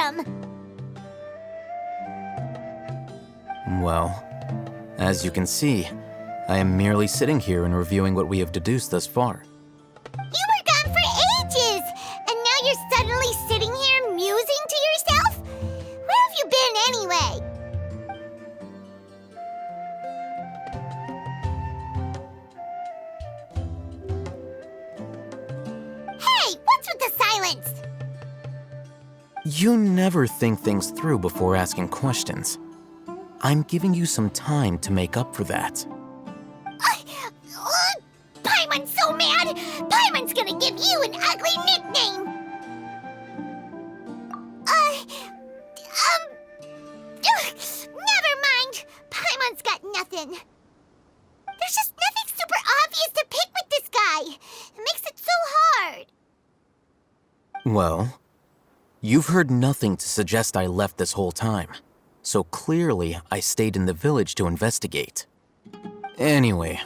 from? Well, as you can see, I am merely sitting here and reviewing what we have deduced thus far. You were gone for ages! And now you're suddenly sitting here musing to yourself? Where have you been anyway? Hey, what's with the silence? You never think things through before asking questions. I'm giving you some time to make up for that. Paimon's so mad! Paimon's gonna give you an ugly nickname! Never mind! Paimon's got nothing. There's just nothing super obvious to pick with this guy. It makes it so hard. Well, you've heard nothing to suggest I left this whole time. So clearly, I stayed in the village to investigate. Anyway,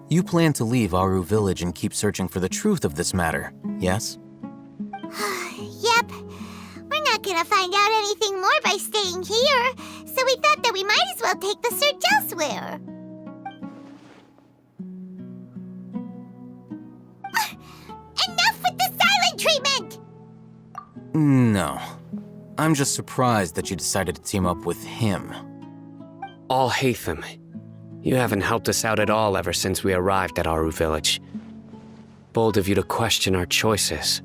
you plan to leave Aru village and keep searching for the truth of this matter, yes? Yep. We're not gonna find out anything more by staying here, so we thought that we might as well take the search elsewhere. Enough with the silent treatment! No. I'm just surprised that you decided to team up with him. Alhaitham, you haven't helped us out at all ever since we arrived at Aru village. Bold of you to question our choices.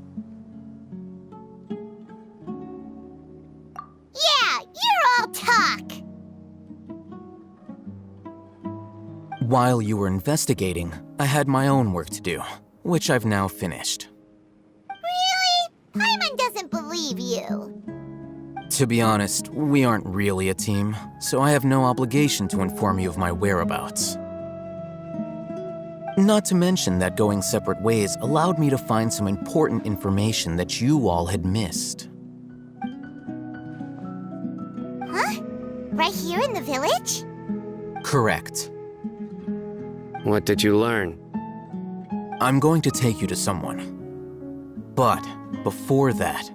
Yeah, you're all talk! While you were investigating, I had my own work to do, which I've now finished. Really? Paimon doesn't believe you. To be honest, we aren't really a team, so I have no obligation to inform you of my whereabouts. Not to mention that going separate ways allowed me to find some important information that you all had missed. Huh? Right here in the village? Correct. What did you learn? I'm going to take you to someone. But before that,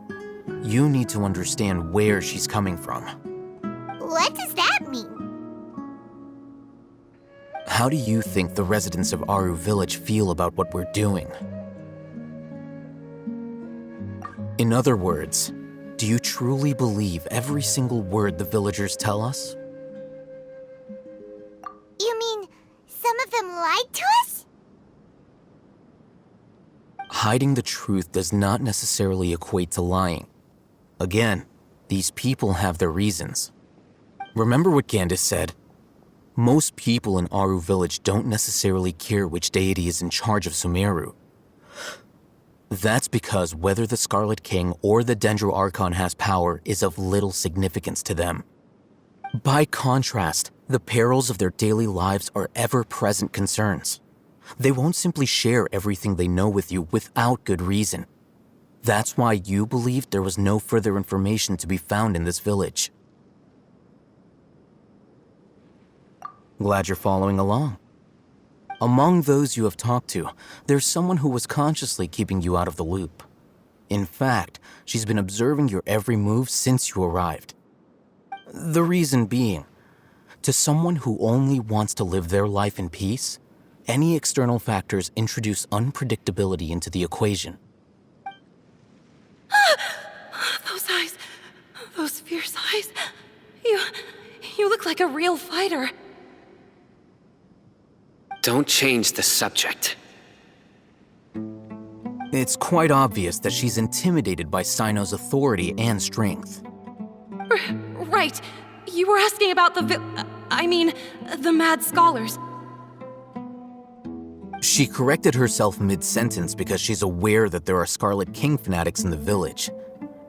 you need to understand where she's coming from. What does that mean? How do you think the residents of Aru village feel about what we're doing? In other words, do you truly believe every single word the villagers tell us? You mean some of them lied to us? Hiding the truth does not necessarily equate to lying. Again, these people have their reasons. Remember what Gandis said? Most people in Aru village don't necessarily care which deity is in charge of Sumeru. That's because whether the Scarlet King or the Dendro Archon has power is of little significance to them. By contrast, the perils of their daily lives are ever-present concerns. They won't simply share everything they know with you without good reason. That's why you believed there was no further information to be found in this village. Glad you're following along. Among those you have talked to, there's someone who was consciously keeping you out of the loop. In fact, she's been observing your every move since you arrived. The reason being, to someone who only wants to live their life in peace, any external factors introduce unpredictability into the equation. Those eyes, those fierce eyes. You look like a real fighter. Don't change the subject. It's quite obvious that she's intimidated by Sino's authority and strength. Right. You were asking about the the mad scholars. She corrected herself mid-sentence because she's aware that there are Scarlet King fanatics in the village.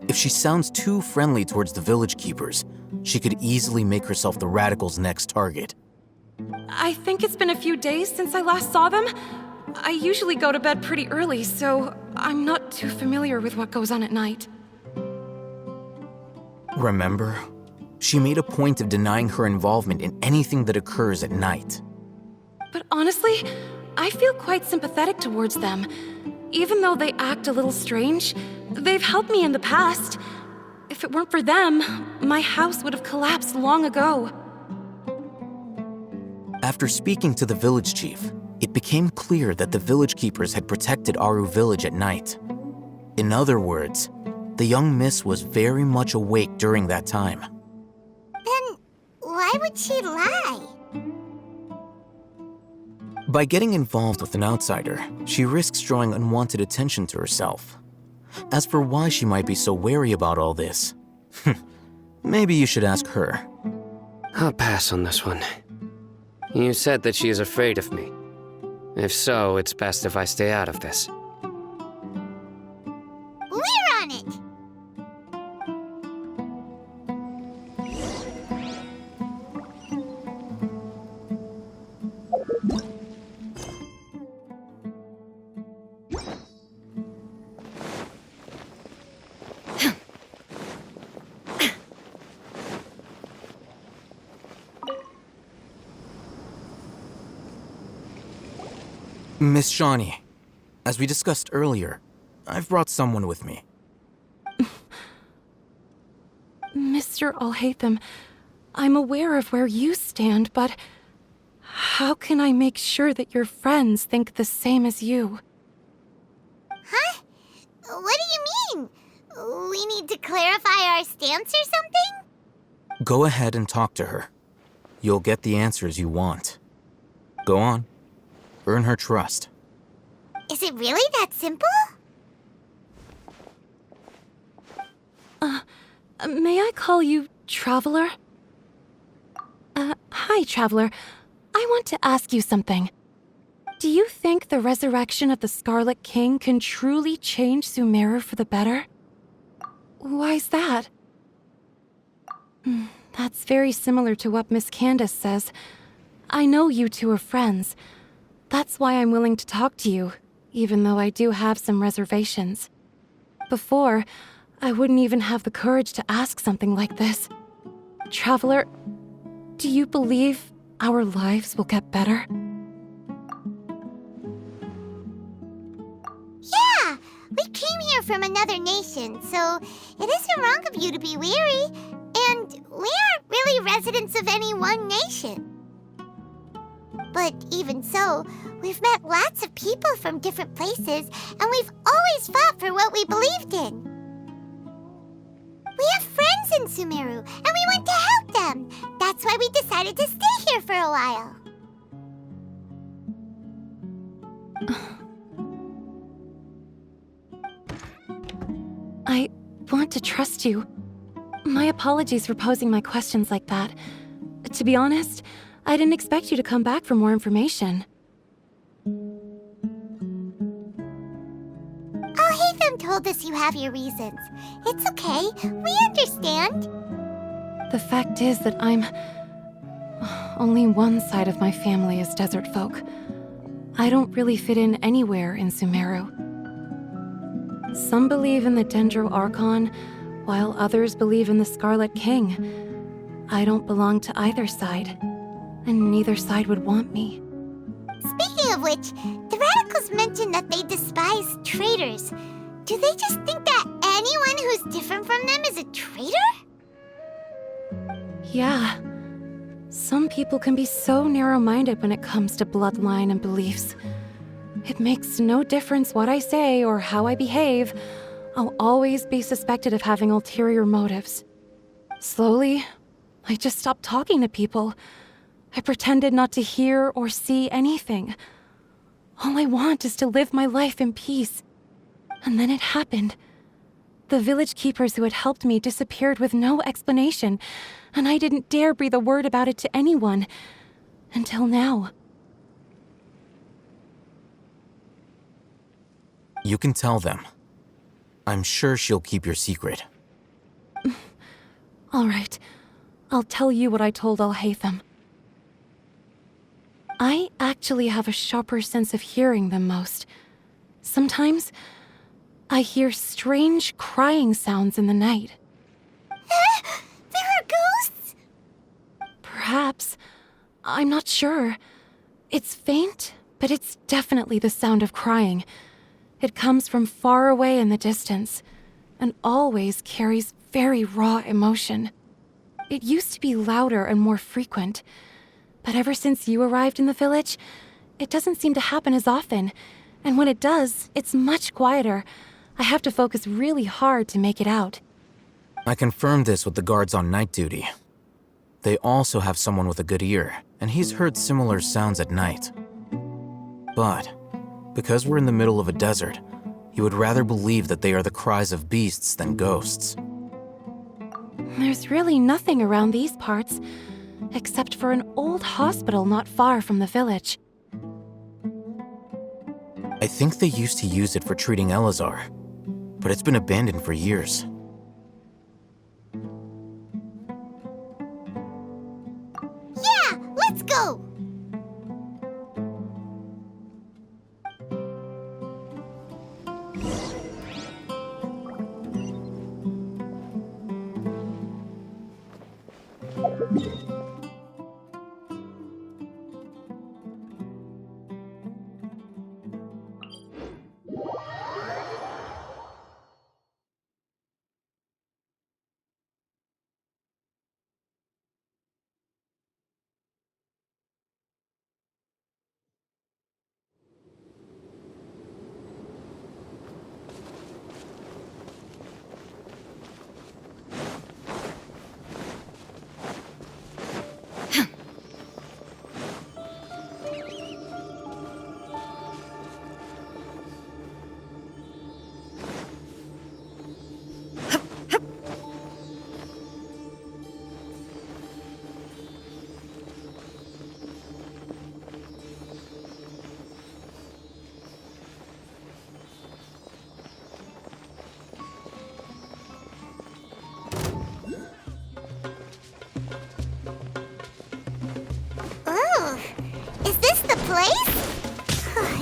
If she sounds too friendly towards the village keepers, she could easily make herself the radicals' next target. I think it's been a few days since I last saw them. I usually go to bed pretty early, so I'm not too familiar with what goes on at night. Remember? She made a point of denying her involvement in anything that occurs at night. But honestly, I feel quite sympathetic towards them. Even though they act a little strange, they've helped me in the past. If If it weren't for them, my house would have collapsed long ago. After speaking to the village chief, it became clear that the village keepers had protected Aru village at night. In other words, the young miss was very much awake during that time. Then why would she lie? By getting involved with an outsider, she risks drawing unwanted attention to herself. As for why she might be so wary about all this, maybe you should ask her. I'll pass on this one. You said that she is afraid of me. If so, it's best if I stay out of this. We're on it! Miss Shani, as we discussed earlier, I've brought someone with me. Mr. Alhaitham, I'm aware of where you stand, but how can I make sure that your friends think the same as you? Huh? What do you mean? We need to clarify our stance or something? Go ahead and talk to her. You'll get the answers you want. Go on. Earn her trust. Is it really that simple? May I call you Traveler? Hi, Traveler. I want to ask you something. Do you think the resurrection of the Scarlet King can truly change Sumeru for the better? Why's that? That's very similar to what Miss Candace says. I know you two are friends. That's why I'm willing to talk to you, even though I do have some reservations. Before, I wouldn't even have the courage to ask something like this. Traveler, do you believe our lives will get better? Yeah! We came here from another nation, so it isn't wrong of you to be weary. And we aren't really residents of any one nation. But even so, we've met lots of people from different places, and we've always fought for what we believed in. We have friends in Sumeru, and we want to help them. That's why we decided to stay here for a while. I want to trust you. My apologies for posing my questions like that. To be honest, I didn't expect you to come back for more information. Alhaitham told us you have your reasons. It's okay. We understand. The fact is that only one side of my family is desert folk. I don't really fit in anywhere in Sumeru. Some believe in the Dendro Archon, while others believe in the Scarlet King. I don't belong to either side, and neither side would want me. Speaking of which, the radicals mentioned that they despise traitors. Do they just think that anyone who's different from them is a traitor? Yeah. Some people can be so narrow-minded when it comes to bloodline and beliefs. It makes no difference what I say or how I behave. I'll always be suspected of having ulterior motives. Slowly, I just stopped talking to people. I pretended not to hear or see anything. All I want is to live my life in peace. And then it happened. The village keepers who had helped me disappeared with no explanation, and I didn't dare breathe a word about it to anyone. Until now. You can tell them. I'm sure she'll keep your secret. All right. I'll tell you what I told Alhaitham. I actually have a sharper sense of hearing than most. Sometimes, I hear strange crying sounds in the night. There are ghosts? Perhaps. I'm not sure. It's faint, but it's definitely the sound of crying. It comes from far away in the distance, and always carries very raw emotion. It used to be louder and more frequent, but ever since you arrived in the village, it doesn't seem to happen as often, and when it does, it's much quieter. I have to focus really hard to make it out. I confirmed this with the guards on night duty. They also have someone with a good ear, and he's heard similar sounds at night. But, because we're in the middle of a desert, he would rather believe that they are the cries of beasts than ghosts. There's really nothing around these parts, except for an old hospital not far from the village. I think they used to use it for treating Eleazar, but it's been abandoned for years. Yeah, let's go!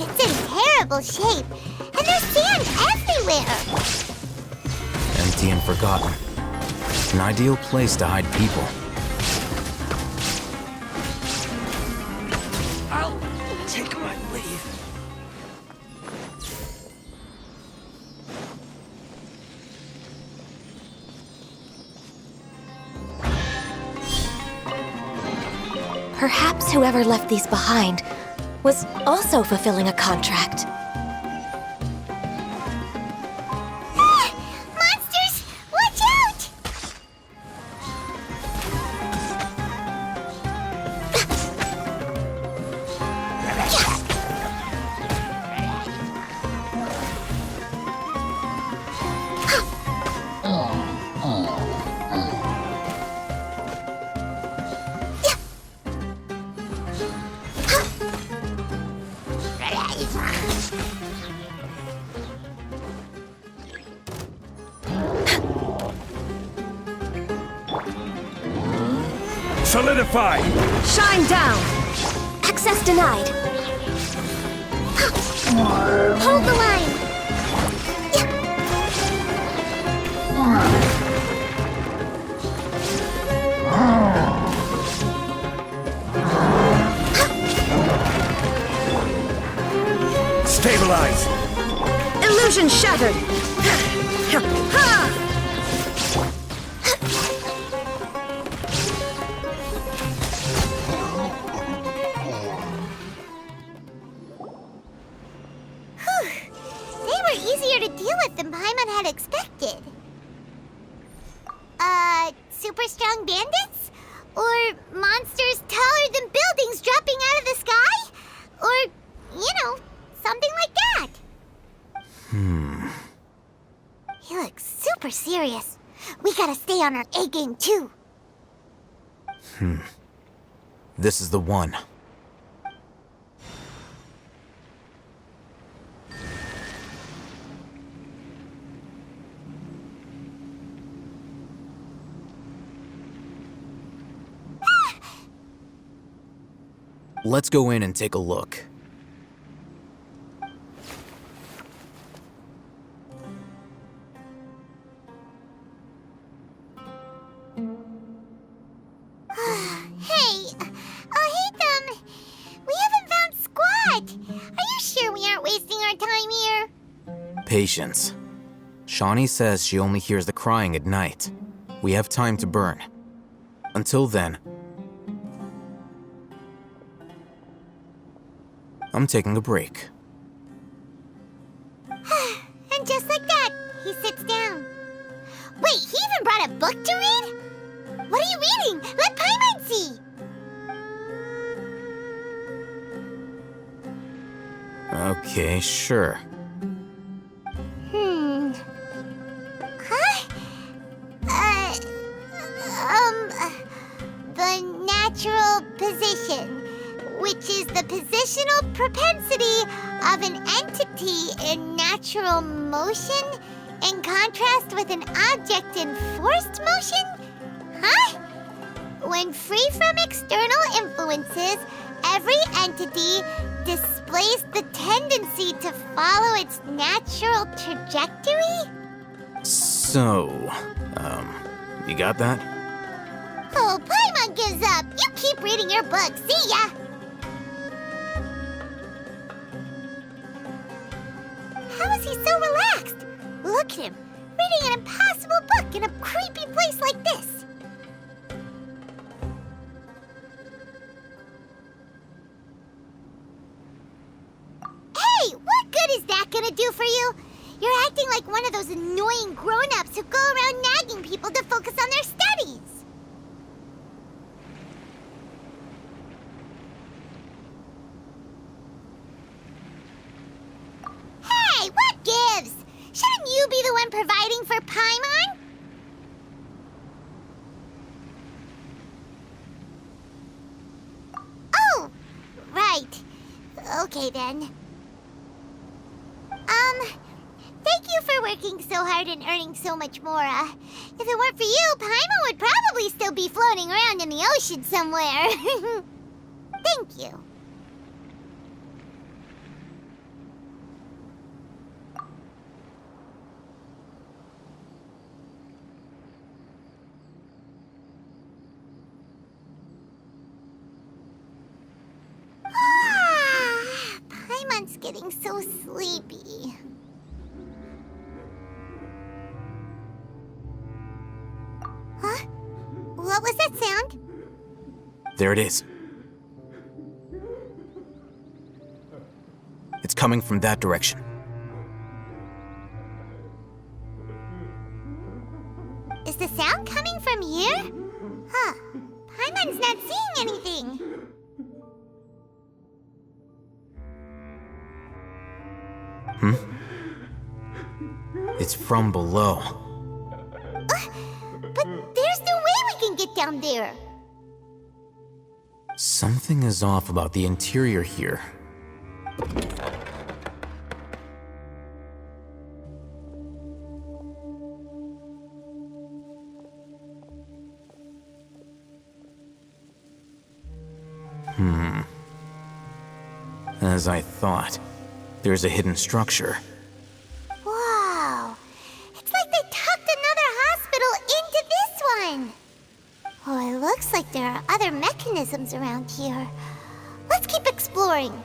It's in terrible shape, and there's sand everywhere. Empty and forgotten. An ideal place to hide people. I'll take my leave. Perhaps whoever left these behind was also fulfilling a contract. Monsters! Watch out! Solidify! Shine down! Access denied. Hold the line! Stabilize! Illusion shattered! They were easier to deal with than Paimon had expected. Super strong bandits? Or monsters taller than buildings dropping out of the sky? Or, something like that. He looks super serious. We gotta stay on our A game too. This is the one. Let's go in and take a look. Hey, Alhaitham, we haven't found Squat. Are you sure we aren't wasting our time here? Patience. Shani says she only hears the crying at night. We have time to burn. Until then, I'm taking a break. And just like that, he sits down. Wait, he even brought a book to read? What are you reading? Let Paimon see! Okay, sure. Huh? The natural position, which is the positional propensity of an entity in natural motion in contrast with an object in forced motion? Huh? When free from external influences, every entity displays the tendency to follow its natural trajectory? So, you got that? Oh, Paimon gives up. You keep reading your book. See ya! How is he so relaxed? Look at him, reading an impossible book in a creepy place like this. Hey, what good is that gonna do for you? You're acting like one of those annoying grown-ups who go around nagging people to focus on their studies. Hey, what gives? Shouldn't you be the one providing for Paimon? Oh, right. Okay then. Thank you for working so hard and earning so much more. If it weren't for you, Paimon would probably still be floating around in the ocean somewhere. Thank you. Paimon's getting so sleepy. Huh? What was that sound? There it is. It's coming from that direction. Is the sound coming from here? Huh. Paimon's not seeing anything. It's from below. But there's no way we can get down there. Something is off about the interior here. As I thought, there's a hidden structure. Wow. It's like they tucked another hospital into this one. Oh, it looks like there are other mechanisms around here. Let's keep exploring.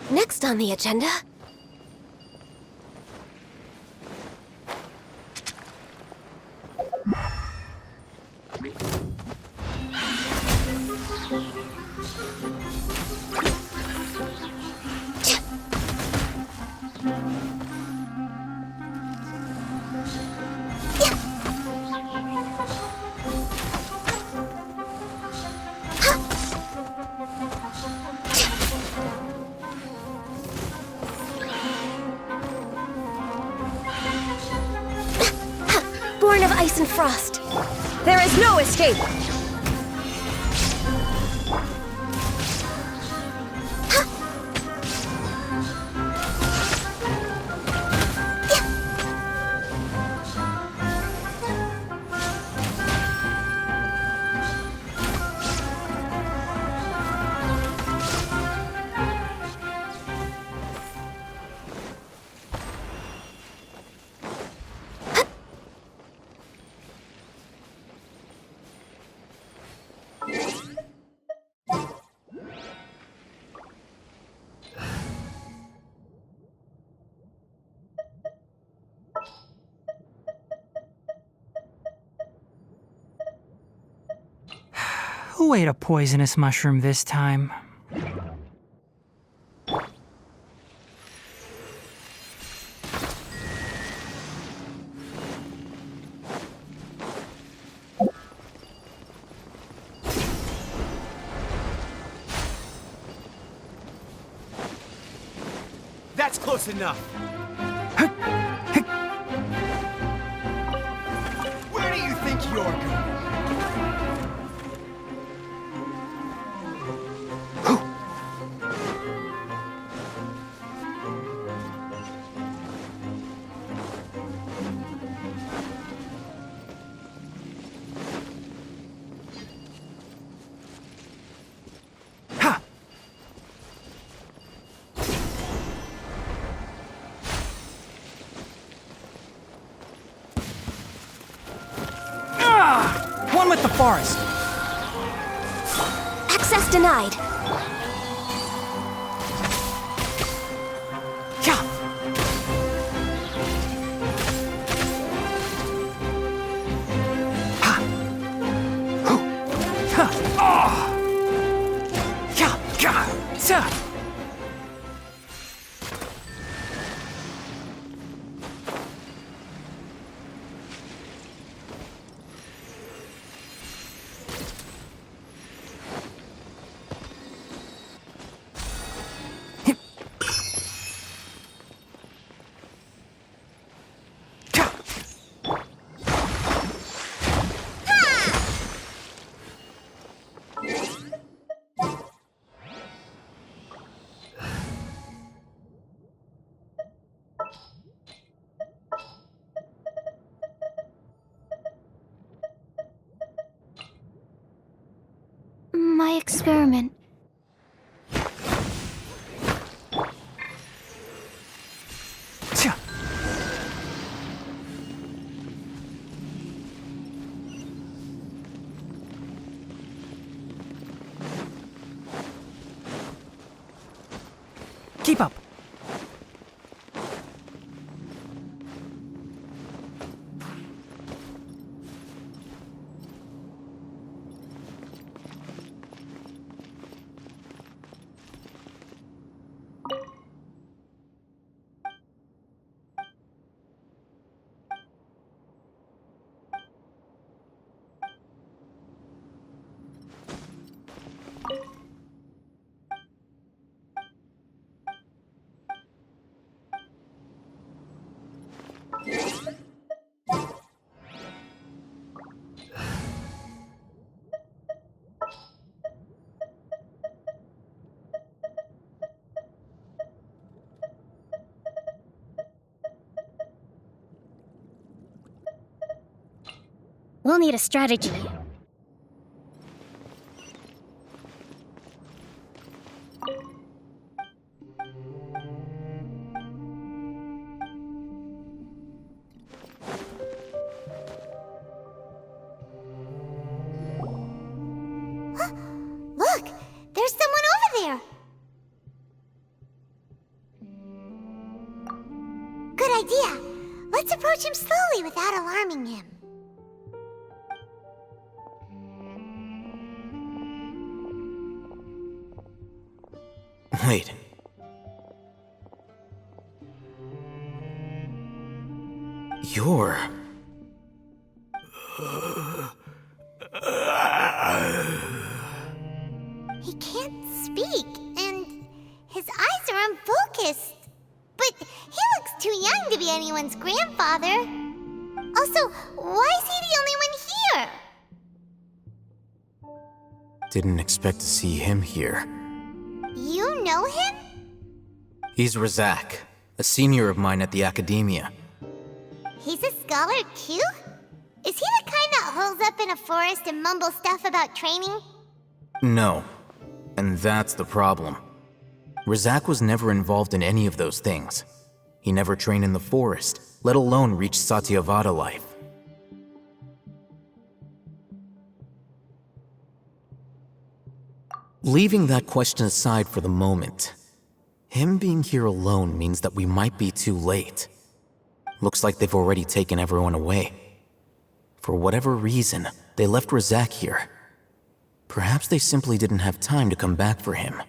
Next on the agenda... ice and frost. There is no escape! Who ate a poisonous mushroom this time? That's close enough. Where do you think you're going? One with the forest! Access denied. Yeah. Ha. Hoo. Ha. Ah. Yeah. Yeah. Sa. My experiment. Tja. Keep up. We'll need a strategy. Look! There's someone over there! Good idea! Let's approach him slowly without alarming him. Wait. You're... He can't speak, and his eyes are unfocused. But he looks too young to be anyone's grandfather. Also, why is he the Didn't expect to see him here. You know him? He's Razak, a senior of mine at the Academia. He's a scholar too? Is he the kind that holes up in a forest and mumbles stuff about training? No. And that's the problem. Razak was never involved in any of those things. He never trained in the forest, let alone reach Satyavada life. Leaving that question aside for the moment, him being here alone means that we might be too late. Looks like they've already taken everyone away. For whatever reason, they left Razak here. Perhaps they simply didn't have time to come back for him.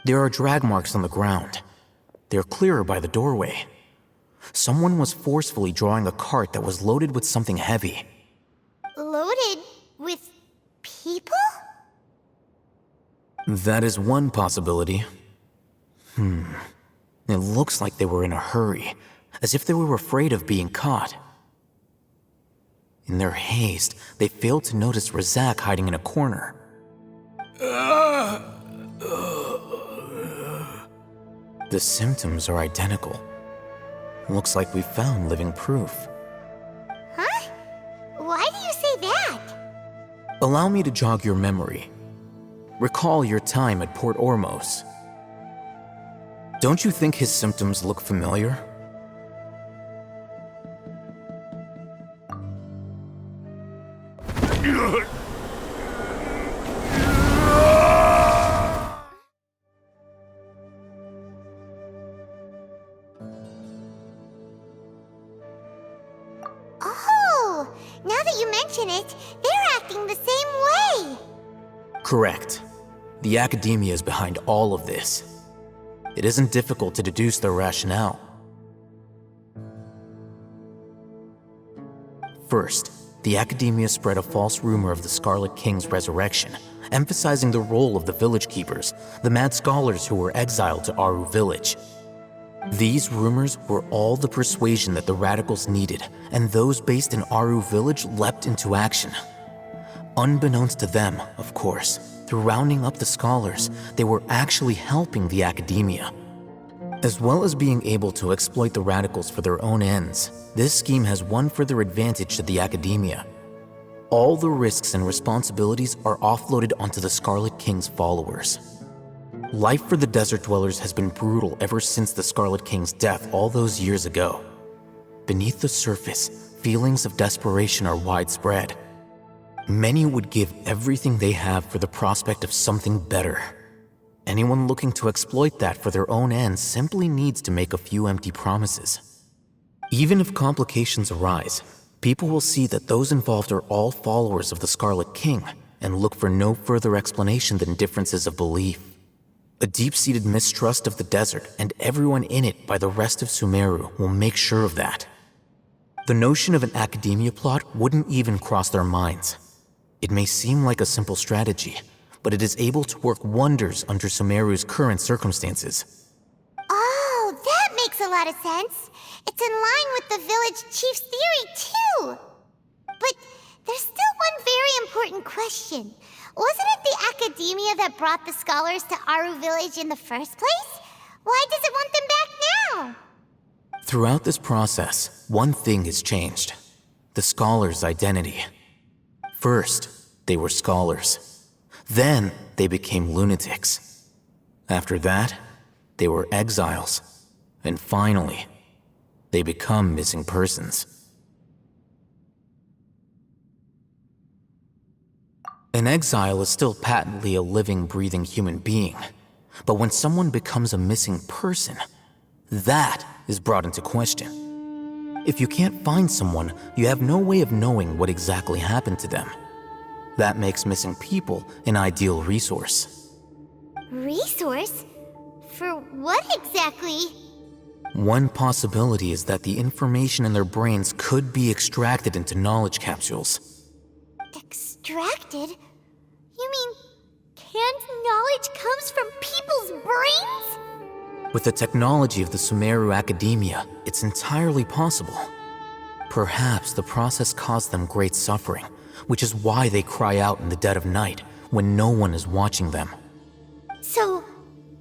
There are drag marks on the ground. They're clearer by the doorway. Someone was forcefully drawing a cart that was loaded with something heavy. Loaded with people? That is one possibility. It looks like they were in a hurry, as if they were afraid of being caught. In their haste, they failed to notice Razak hiding in a corner. The symptoms are identical. Looks like we found living proof. Huh? Why do you say that? Allow me to jog your memory. Recall your time at Port Ormos. Don't you think his symptoms look familiar? Oh, now that you mention it, they're acting the same way. Correct. The Academia is behind all of this. It isn't difficult to deduce their rationale. First, the Academia spread a false rumor of the Scarlet King's resurrection, emphasizing the role of the village keepers, the mad scholars who were exiled to Aru village. These rumors were all the persuasion that the radicals needed, and those based in Aru village leapt into action. Unbeknownst to them, of course, through rounding up the scholars, they were actually helping the Academia. As well as being able to exploit the radicals for their own ends, this scheme has one further advantage to the Academia. All the risks and responsibilities are offloaded onto the Scarlet King's followers. Life for the desert dwellers has been brutal ever since the Scarlet King's death all those years ago. Beneath the surface, feelings of desperation are widespread. Many would give everything they have for the prospect of something better. Anyone looking to exploit that for their own ends simply needs to make a few empty promises. Even if complications arise, people will see that those involved are all followers of the Scarlet King and look for no further explanation than differences of belief. A deep-seated mistrust of the desert and everyone in it by the rest of Sumeru will make sure of that. The notion of an Academia plot wouldn't even cross their minds. It may seem like a simple strategy, but it is able to work wonders under Sumeru's current circumstances. Oh, that makes a lot of sense. It's in line with the village chief's theory, too. But there's still one very important question. Wasn't it the Academia that brought the scholars to Aru village in the first place? Why does it want them back now? Throughout this process, one thing has changed. The scholars' identity. First, they were scholars. Then, they became lunatics. After that, they were exiles. And finally, they become missing persons. An exile is still patently a living, breathing human being. But when someone becomes a missing person, that is brought into question. If you can't find someone, you have no way of knowing what exactly happened to them. That makes missing people an ideal resource. Resource? For what exactly? One possibility is that the information in their brains could be extracted into knowledge capsules. Extracted? You mean canned knowledge comes from people's brains? With the technology of the Sumeru Academia, it's entirely possible. Perhaps the process caused them great suffering, which is why they cry out in the dead of night when no one is watching them. So,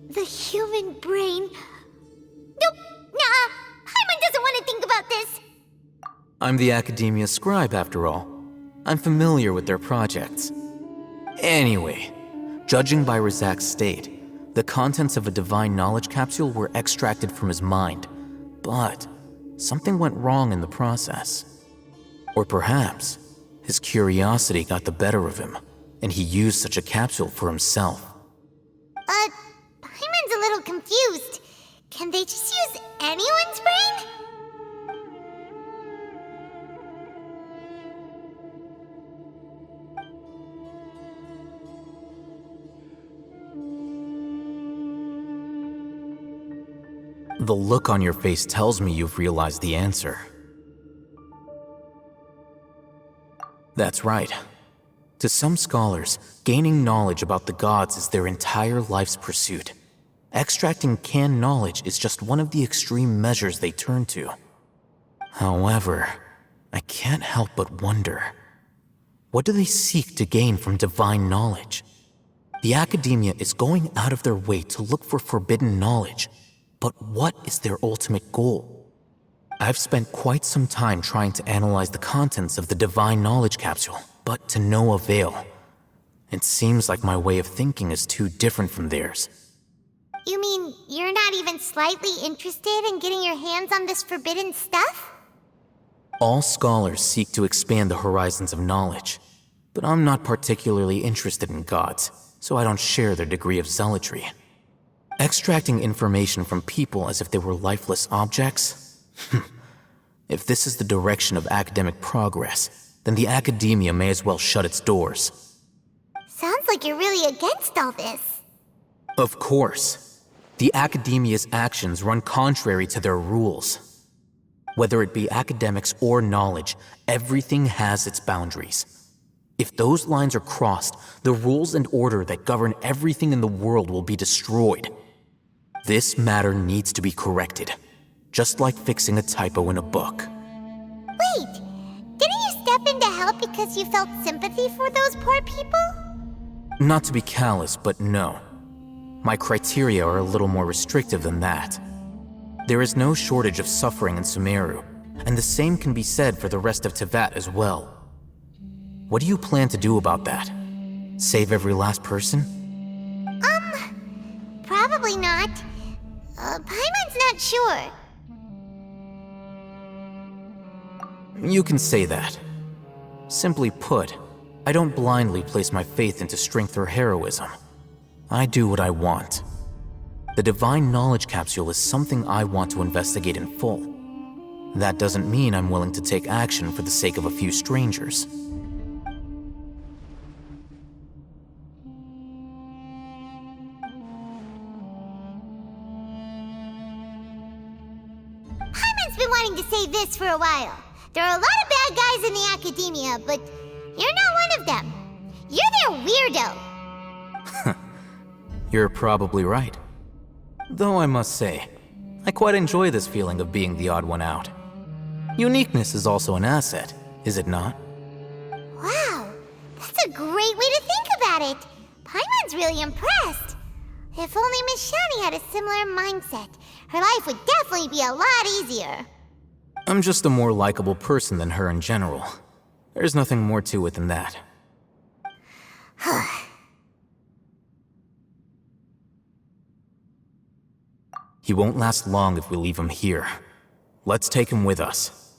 the human brain... Nope, nah, Paimon doesn't want to think about this. I'm the Academia scribe, after all. I'm familiar with their projects. Anyway, judging by Razak's state, the contents of a divine knowledge capsule were extracted from his mind, but something went wrong in the process. Or perhaps his curiosity got the better of him, and he used such a capsule for himself. Paimon's a little confused. Can they just use anyone's brain? The look on your face tells me you've realized the answer. That's right. To some scholars, gaining knowledge about the gods is their entire life's pursuit. Extracting canned knowledge is just one of the extreme measures they turn to. However, I can't help but wonder, what do they seek to gain from divine knowledge? The Academia is going out of their way to look for forbidden knowledge, but what is their ultimate goal? I've spent quite some time trying to analyze the contents of the divine knowledge capsule, but to no avail. It seems like my way of thinking is too different from theirs. You mean you're not even slightly interested in getting your hands on this forbidden stuff? All scholars seek to expand the horizons of knowledge, but I'm not particularly interested in gods, so I don't share their degree of zealotry. Extracting information from people as if they were lifeless objects? If this is the direction of academic progress, then the Academia may as well shut its doors. Sounds like you're really against all this. Of course. The Academia's actions run contrary to their rules. Whether it be academics or knowledge, everything has its boundaries. If those lines are crossed, the rules and order that govern everything in the world will be destroyed. This matter needs to be corrected, just like fixing a typo in a book. Wait, didn't you step in to help because you felt sympathy for those poor people? Not to be callous, but no. My criteria are a little more restrictive than that. There is no shortage of suffering in Sumeru, and the same can be said for the rest of Teyvat as well. What do you plan to do about that? Save every last person? Probably not. Paimon's not sure. You can say that. Simply put, I don't blindly place my faith into strength or heroism. I do what I want. The divine knowledge capsule is something I want to investigate in full. That doesn't mean I'm willing to take action for the sake of a few strangers. Paimon's been wanting to say this for a while. There are a lot of bad guys in the Academia, but you're not one of them. You're their weirdo. You're probably right. Though I must say, I quite enjoy this feeling of being the odd one out. Uniqueness is also an asset, is it not? Wow, that's a great way to think about it. Paimon's really impressed. If only Miss Shani had a similar mindset, her life would definitely be a lot easier. I'm just a more likable person than her in general. There's nothing more to it than that. He won't last long if we leave him here. Let's take him with us.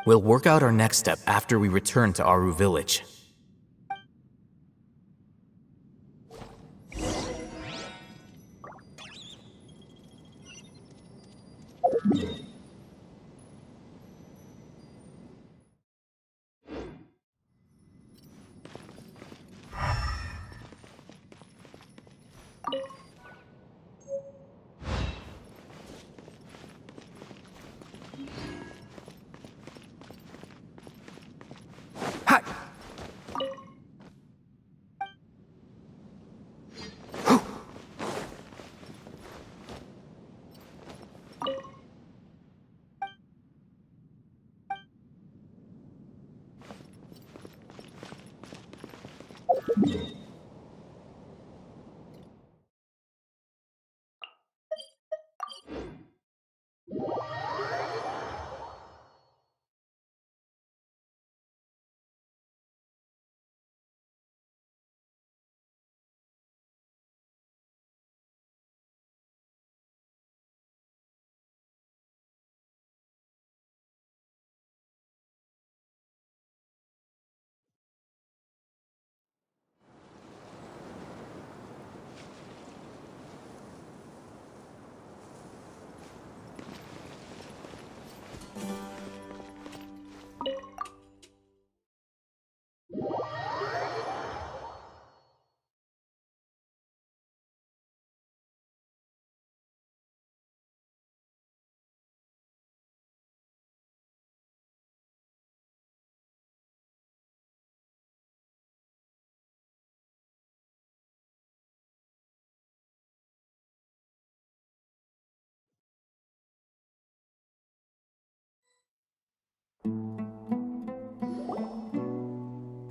We'll work out our next step after we return to Aru village.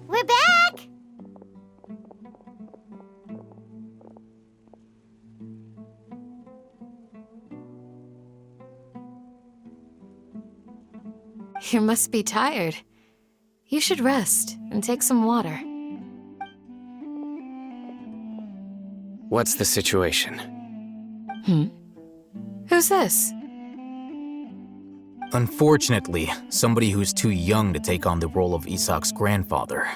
We're back! You must be tired. You should rest and take some water. What's the situation? Who's this? Unfortunately, somebody who's too young to take on the role of Isak's grandfather.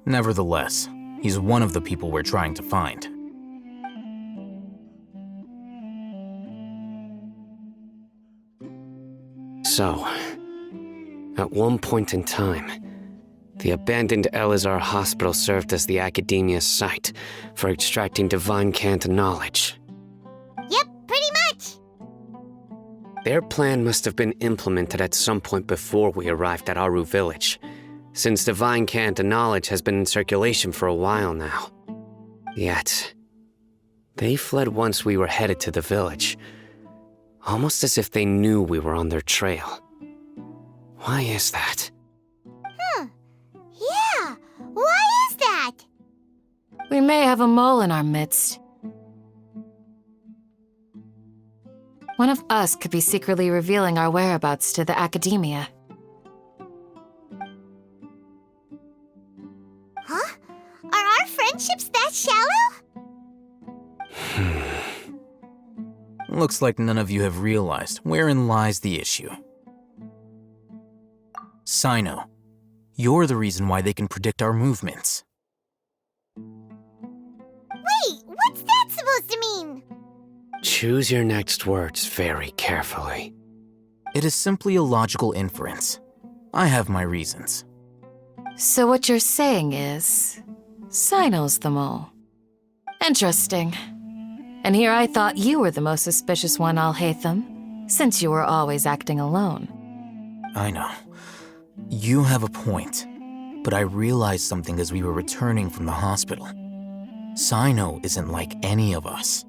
Nevertheless, he's one of the people we're trying to find. So, at one point in time, the abandoned Eleazar hospital served as the academia's site for extracting divine cant knowledge. Yep, pretty much. Their plan must have been implemented at some point before we arrived at Aru village, since divine cant knowledge has been in circulation for a while now. Yet, they fled once we were headed to the village, almost as if they knew we were on their trail. Why is that? Yeah, why is that? We may have a mole in our midst. One of us could be secretly revealing our whereabouts to the academia. Huh? Are our friendships that shallow? Looks like none of you have realized wherein lies the issue. Sino, you're the reason why they can predict our movements. Wait, what's that supposed to mean? Choose your next words very carefully. It is simply a logical inference. I have my reasons. So what you're saying is, Sino's the mole. Interesting. And here I thought you were the most suspicious one, Alhaitham, since you were always acting alone. I know. You have a point, but I realized something as we were returning from the hospital. Sino isn't like any of us.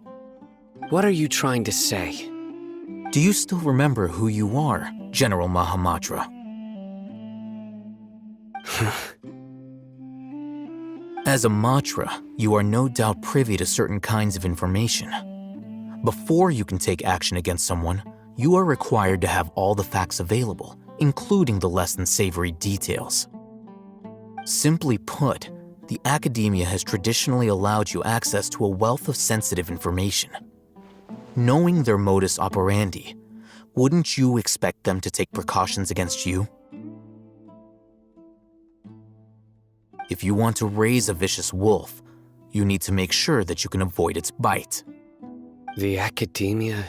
What are you trying to say? Do you still remember who you are, General Mahamatra? As a Matra, you are no doubt privy to certain kinds of information. Before you can take action against someone, you are required to have all the facts available, including the less than savory details. Simply put, the academia has traditionally allowed you access to a wealth of sensitive information. Knowing their modus operandi, wouldn't you expect them to take precautions against you? If you want to raise a vicious wolf, you need to make sure that you can avoid its bite. The academia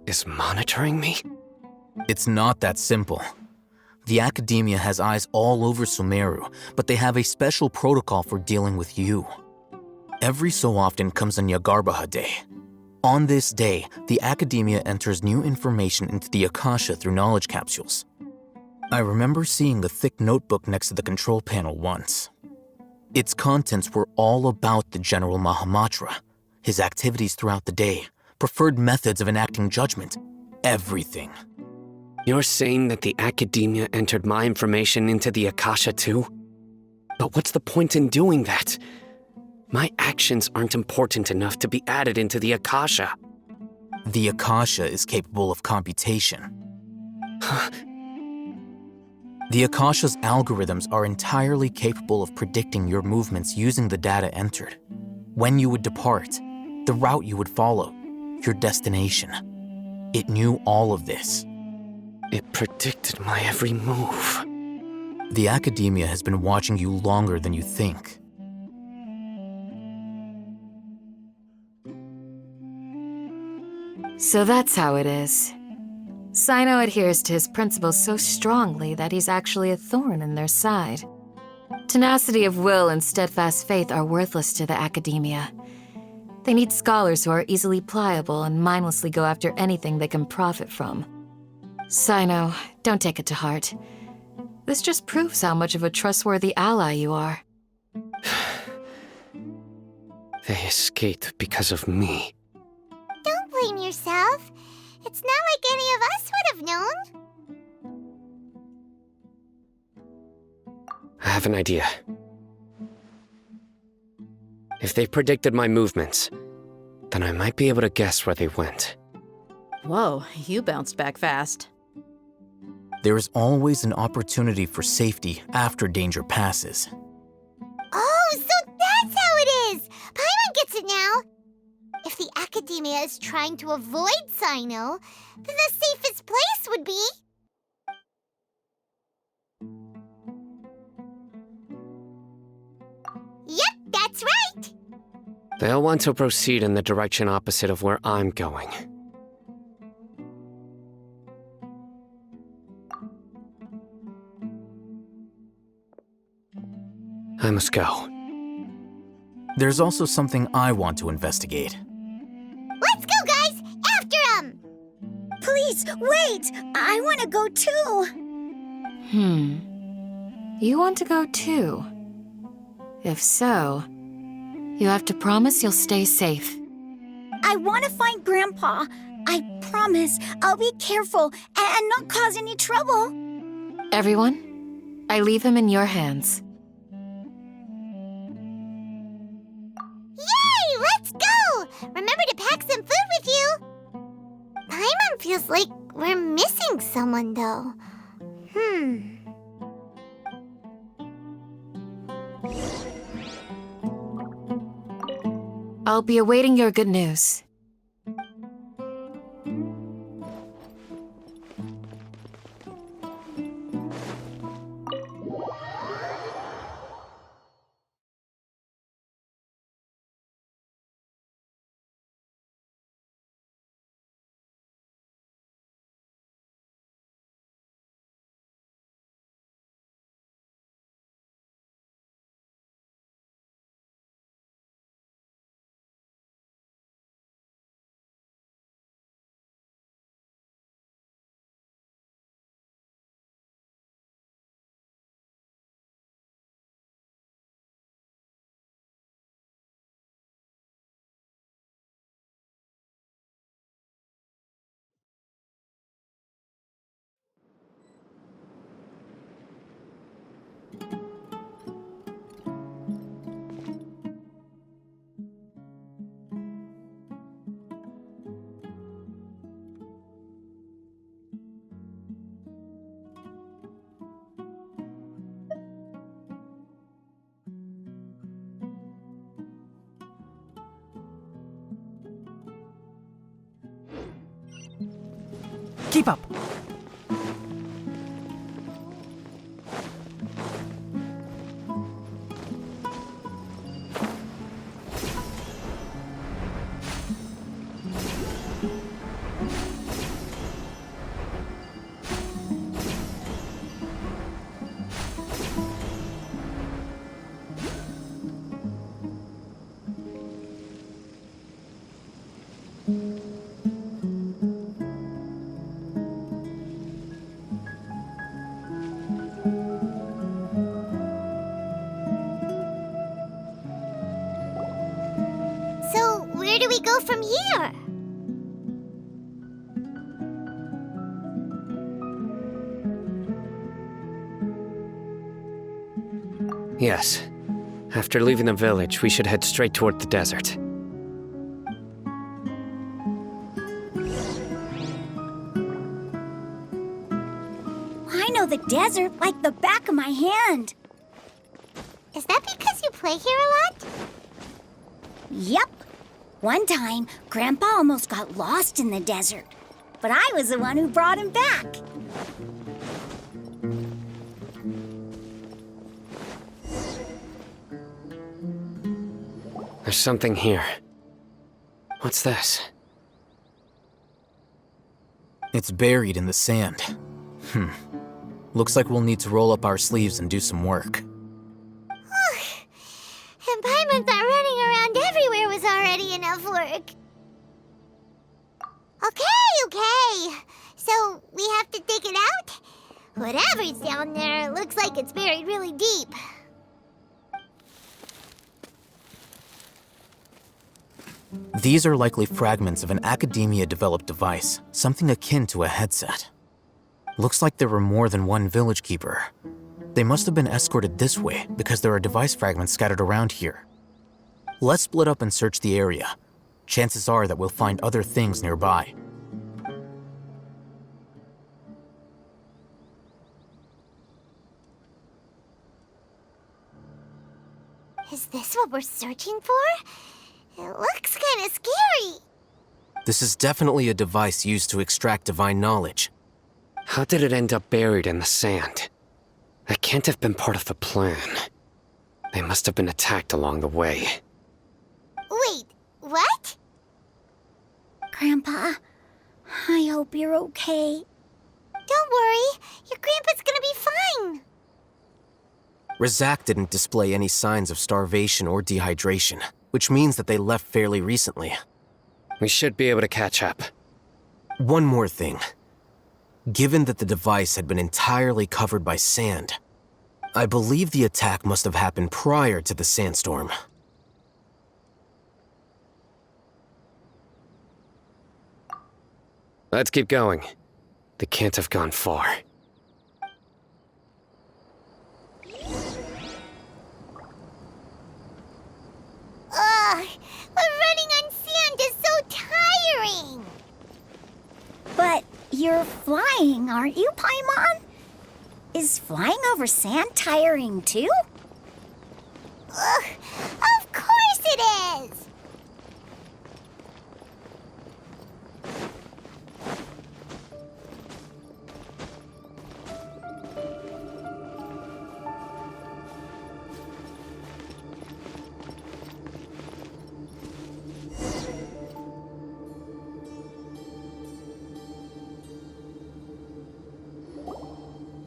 is monitoring me? It's not that simple. The academia has eyes all over Sumeru, but they have a special protocol for dealing with you. Every so often comes a Nyagarbaha Day. On this day, the academia enters new information into the Akasha through knowledge capsules. I remember seeing a thick notebook next to the control panel once. Its contents were all about the General Mahamatra, his activities throughout the day, preferred methods of enacting judgment, everything. You're saying that the academia entered my information into the Akasha too? But what's the point in doing that? My actions aren't important enough to be added into the Akasha. The Akasha is capable of computation. The Akasha's algorithms are entirely capable of predicting your movements using the data entered. When you would depart, the route you would follow, your destination. It knew all of this. It predicted my every move. The Academia has been watching you longer than you think. So that's how it is. Sino adheres to his principles so strongly that he's actually a thorn in their side. Tenacity of will and steadfast faith are worthless to the Academia. They need scholars who are easily pliable and mindlessly go after anything they can profit from. Sino, don't take it to heart. This just proves how much of a trustworthy ally you are. They escaped because of me. Don't blame yourself. It's not like any of us would have known. I have an idea. If they predicted my movements, then I might be able to guess where they went. Whoa, you bounced back fast. There is always an opportunity for safety after danger passes. Oh, so that's how it is! Paimon gets it now! If the Academia is trying to avoid Sino, then the safest place would be... Yep, that's right! They'll want to proceed in the direction opposite of where I'm going. I must go. There's also something I want to investigate. Let's go, guys! After him! Please, wait! I want to go too! You want to go too? If so, you have to promise you'll stay safe. I want to find Grandpa. I promise I'll be careful and not cause any trouble. Everyone, I leave him in your hands. Yay! Let's go! Remember to pack some food with you! Paimon feels like we're missing someone, though. I'll be awaiting your good news. Keep up. So, where do we go from here? Yes. After leaving the village, we should head straight toward the desert. I know the desert like the back of my hand. Is that because you play here a lot? Yep. One time, Grandpa almost got lost in the desert, but I was the one who brought him back. There's something here. What's this? It's buried in the sand. Looks like we'll need to roll up our sleeves and do some work. And Paimon thought running around everywhere was already enough work. Okay. So we have to dig it out? Whatever's down there, it looks like it's buried really deep. These are likely fragments of an academia-developed device, something akin to a headset. Looks like there were more than one village keeper. They must have been escorted this way because there are device fragments scattered around here. Let's split up and search the area. Chances are that we'll find other things nearby. Is this what we're searching for? It looks kind of scary. This is definitely a device used to extract divine knowledge. How did it end up buried in the sand? That can't have been part of the plan. They must have been attacked along the way. Wait, what? Grandpa, I hope you're okay. Don't worry, your grandpa's gonna be fine. Razak didn't display any signs of starvation or dehydration, which means that they left fairly recently. We should be able to catch up. One more thing. Given that the device had been entirely covered by sand, I believe the attack must have happened prior to the sandstorm. Let's keep going. They can't have gone far. Ugh, but running on sand is so tiring. But you're flying, aren't you, Paimon? Is flying over sand tiring too? Ugh, of course it is.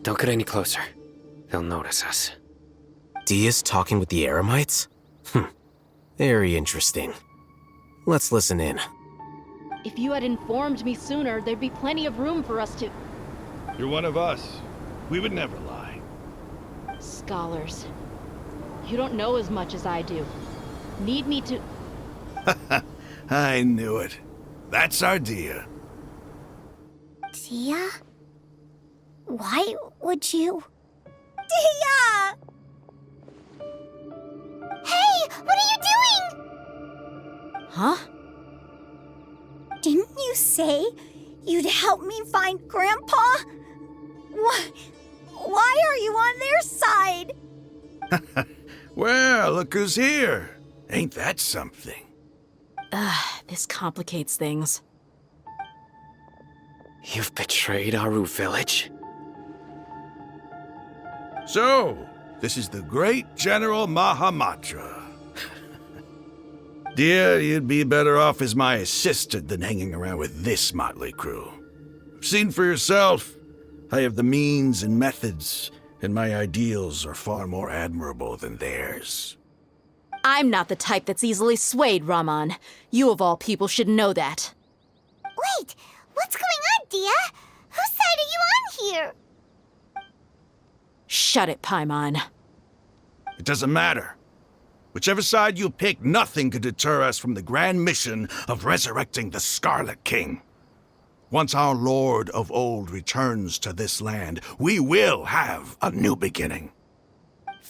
Don't get any closer. They'll notice us. Dia's talking with the Eremites? Very interesting. Let's listen in. If you had informed me sooner, there'd be plenty of room for us to... You're one of us. We would never lie. Scholars. You don't know as much as I do. Need me to... I knew it. That's our Dia. Dia? Why would you... Dia! Hey, what are you doing? Huh? Didn't you say you'd help me find Grandpa? Why are you on their side? Well, look who's here. Ain't that something? This complicates things. You've betrayed Aru village? So, this is the great General Mahamatra. Dear, you'd be better off as my assistant than hanging around with this motley crew. Seen for yourself, I have the means and methods, and my ideals are far more admirable than theirs. I'm not the type that's easily swayed, Rahman. You of all people should know that. Wait, what's going on, Dia? Whose side are you on here? Shut it, Paimon. It doesn't matter. Whichever side you pick, nothing could deter us from the grand mission of resurrecting the Scarlet King. Once our Lord of Old returns to this land, we will have a new beginning.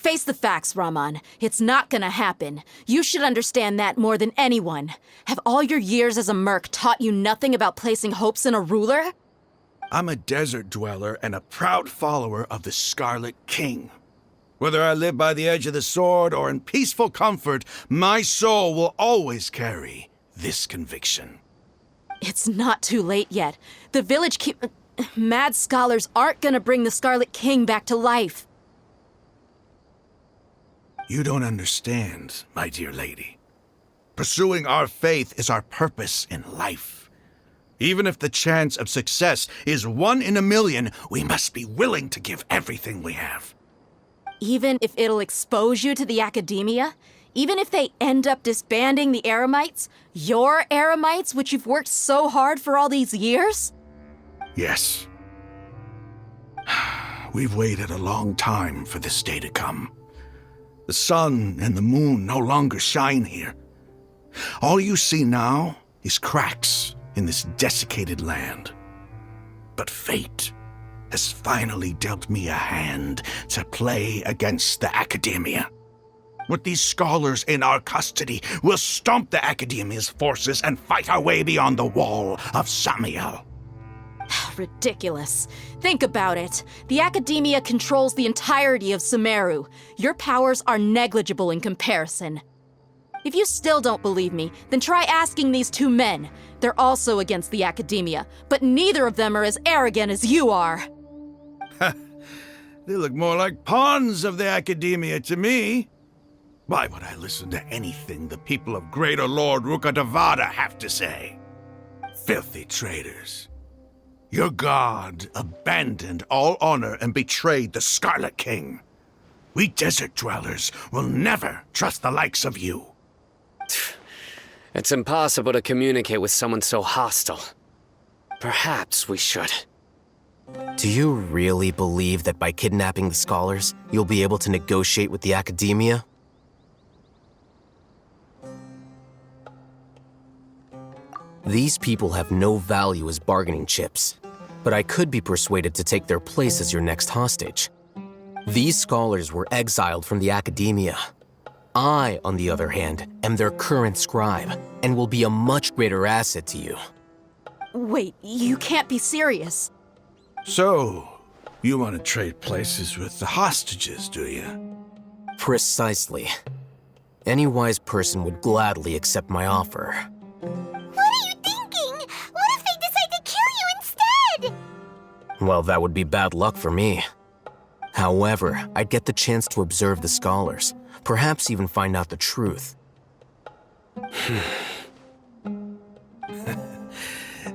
Face the facts, Rahman. It's not gonna happen. You should understand that more than anyone. Have all your years as a merc taught you nothing about placing hopes in a ruler? I'm a desert dweller and a proud follower of the Scarlet King. Whether I live by the edge of the sword or in peaceful comfort, my soul will always carry this conviction. It's not too late yet. The village mad scholars aren't gonna bring the Scarlet King back to life. You don't understand, my dear lady. Pursuing our faith is our purpose in life. Even if the chance of success is 1 in a million, we must be willing to give everything we have. Even if it'll expose you to the academia? Even if they end up disbanding the Eremites? Your Eremites, which you've worked so hard for all these years? Yes. We've waited a long time for this day to come. The sun and the moon no longer shine here. All you see now is cracks in this desiccated land. But fate has finally dealt me a hand to play against the academia. With these scholars in our custody, we'll stomp the academia's forces and fight our way beyond the wall of Samiel. Ridiculous. Think about it. The academia controls the entirety of Sumeru. Your powers are negligible in comparison. If you still don't believe me, then try asking these 2 men. They're also against the academia, but neither of them are as arrogant as you are. They look more like pawns of the academia to me. Why would I listen to anything the people of Greater Lord Rukkhadevada have to say? Filthy traitors. Your god abandoned all honor and betrayed the Scarlet King. We desert dwellers will never trust the likes of you. It's impossible to communicate with someone so hostile. Perhaps we should. Do you really believe that by kidnapping the scholars, you'll be able to negotiate with the academia? These people have no value as bargaining chips, but I could be persuaded to take their place as your next hostage. These scholars were exiled from the academia. I, on the other hand, am their current scribe, and will be a much greater asset to you. Wait, you can't be serious. So, you want to trade places with the hostages, do you? Precisely. Any wise person would gladly accept my offer. What are you thinking? What if they decide to kill you instead? Well, that would be bad luck for me. However, I'd get the chance to observe the scholars, perhaps even find out the truth.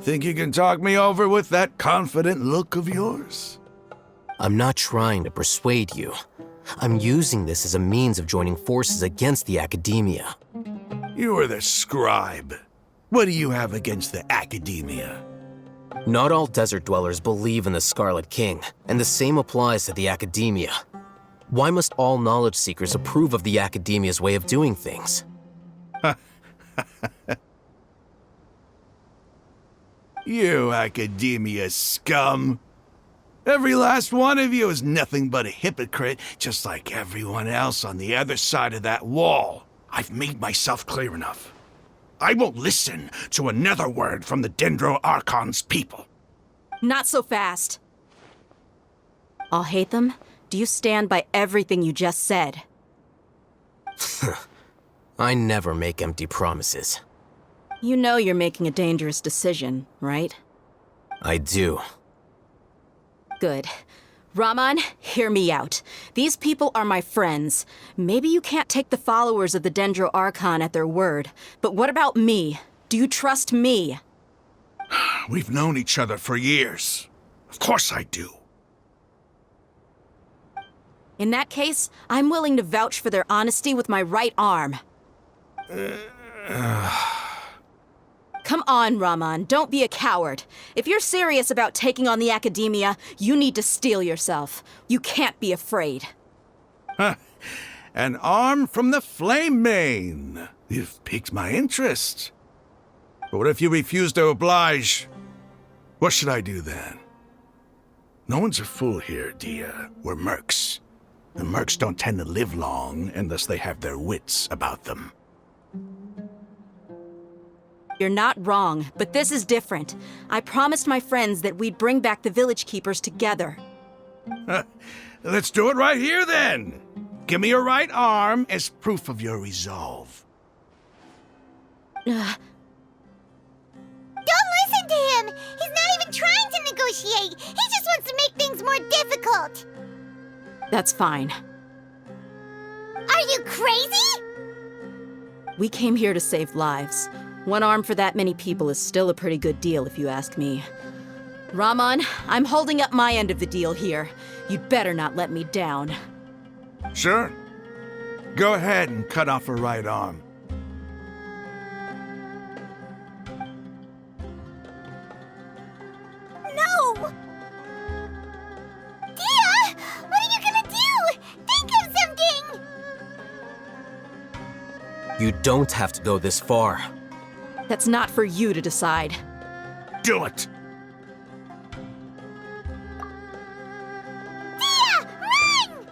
Think you can talk me over with that confident look of yours? I'm not trying to persuade you. I'm using this as a means of joining forces against the academia. You are the scribe. What do you have against the academia? Not all desert dwellers believe in the Scarlet King, and the same applies to the academia. Why must all knowledge seekers approve of the academia's way of doing things? You academia scum. Every last one of you is nothing but a hypocrite, just like everyone else on the other side of that wall. I've made myself clear enough. I won't listen to another word from the Dendro Archon's people. Not so fast. Alhaitham, do you stand by everything you just said? I never make empty promises. You know you're making a dangerous decision, right? I do. Good. Rahman, hear me out. These people are my friends. Maybe you can't take the followers of the Dendro Archon at their word, but what about me? Do you trust me? We've known each other for years. Of course I do. In that case, I'm willing to vouch for their honesty with my right arm. Come on, Rahman, don't be a coward. If you're serious about taking on the academia, you need to steel yourself. You can't be afraid. An arm from the Flame Mane. You've piqued my interest. But what if you refuse to oblige? What should I do then? No one's a fool here, Dia. We're mercs. And mercs don't tend to live long unless they have their wits about them. You're not wrong, but this is different. I promised my friends that we'd bring back the village keepers together. Let's do it right here, then. Give me your right arm as proof of your resolve. Don't listen to him! He's not even trying to negotiate! He just wants to make things more difficult! That's fine. Are you crazy? We came here to save lives. One arm for that many people is still a pretty good deal, if you ask me. Rahman, I'm holding up my end of the deal here. You'd better not let me down. Sure. Go ahead and cut off her right arm. No! Dia! What are you gonna do? Think of something! You don't have to go this far. That's not for you to decide. Do it! Dia! Run!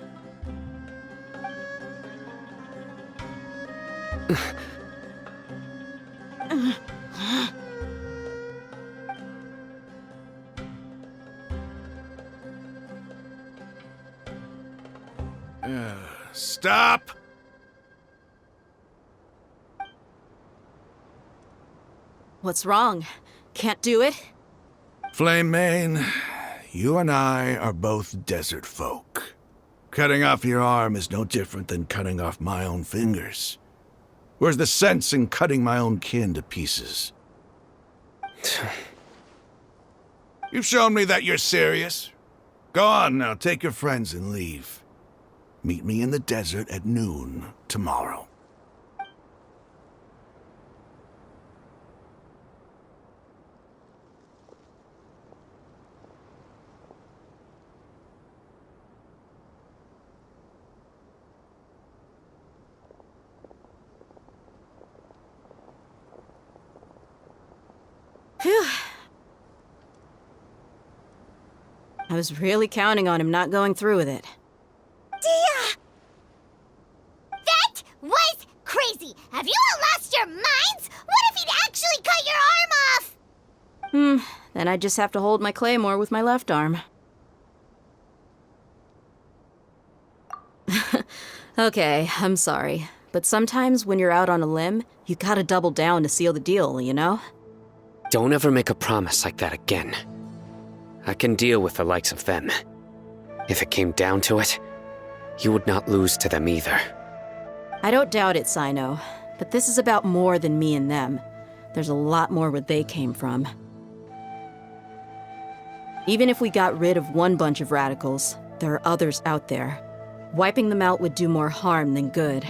Stop! What's wrong? Can't do it? Flame Mane, you and I are both desert folk. Cutting off your arm is no different than cutting off my own fingers. Where's the sense in cutting my own kin to pieces? You've shown me that you're serious. Go on now, take your friends and leave. Meet me in the desert at noon tomorrow. Phew. I was really counting on him not going through with it. Dia! That was crazy! Have you all lost your minds? What if he'd actually cut your arm off? Then I just have to hold my claymore with my left arm. Okay, I'm sorry. But sometimes when you're out on a limb, you gotta double down to seal the deal, you know? Don't ever make a promise like that again. I can deal with the likes of them. If it came down to it, you would not lose to them either. I don't doubt it, Sino. But this is about more than me and them. There's a lot more where they came from. Even if we got rid of one bunch of radicals, there are others out there. Wiping them out would do more harm than good.